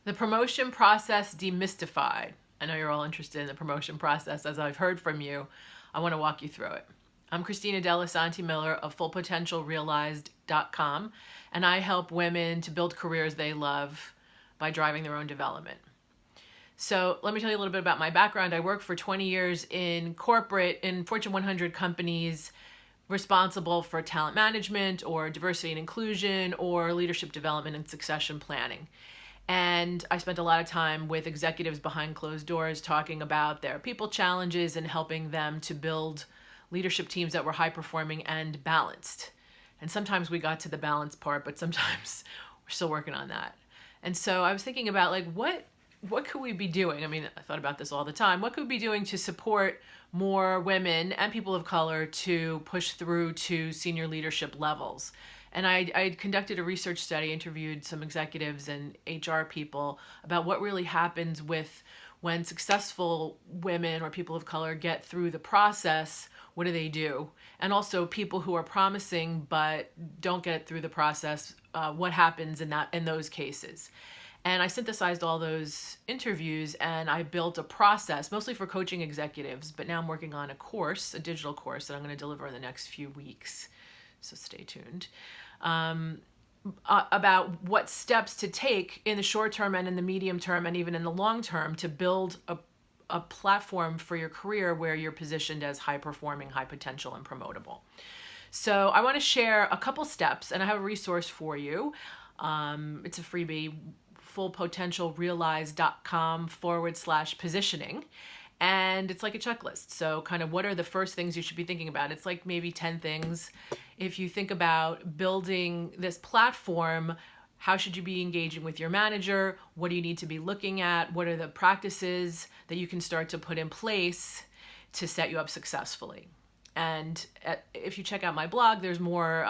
The promotion process demystified. I know you're all interested in the promotion process, as I've heard from you. I want to walk you through it. I'm Christina dellisanti-miller of fullpotentialrealized.com, and I help women to build careers they love by driving their own development. So let me tell you a little bit about my background. I worked for 20 years in corporate, in Fortune 100 companies, responsible for talent management or diversity and inclusion or leadership development and succession planning. And I spent a lot of time with executives behind closed doors talking about their people challenges and helping them to build leadership teams that were high performing and balanced. And sometimes we got to the balance part, but sometimes we're still working on that. And so I was thinking about what could we be doing? I mean, I thought about this all the time. What could we be doing to support more women and people of color to push through to senior leadership levels? And I conducted a research study, interviewed some executives and HR people about what really happens when successful women or people of color get through the process. What do they do? And also people who are promising but don't get through the process, what happens in those cases? And I synthesized all those interviews and I built a process, mostly for coaching executives, but now I'm working on a course, a digital course that I'm going to deliver in the next few weeks. So stay tuned, about what steps to take in the short term and in the medium term and even in the long term to build a platform for your career where you're positioned as high performing, high potential, and promotable. So I want to share a couple steps, and I have a resource for you. It's a freebie, fullpotentialrealized.com/positioning. And it's like a checklist. So kind of what are the first things you should be thinking about? It's like maybe 10 things. If you think about building this platform, how should you be engaging with your manager? What do you need to be looking at? What are the practices that you can start to put in place to set you up successfully? And if you check out my blog, there's more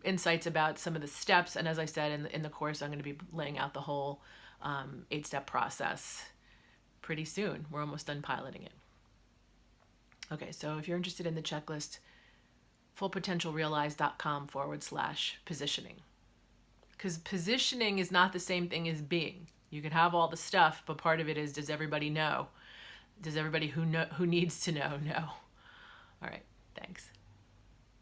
insights about some of the steps. And as I said in the course, I'm going to be laying out the whole 8-step process pretty soon. We're almost done piloting it. Okay, so if you're interested in the checklist, fullpotentialrealized.com/positioning. Because positioning is not the same thing as being. You can have all the stuff, but part of it is, does everybody know? Does everybody who needs to know? All right, thanks.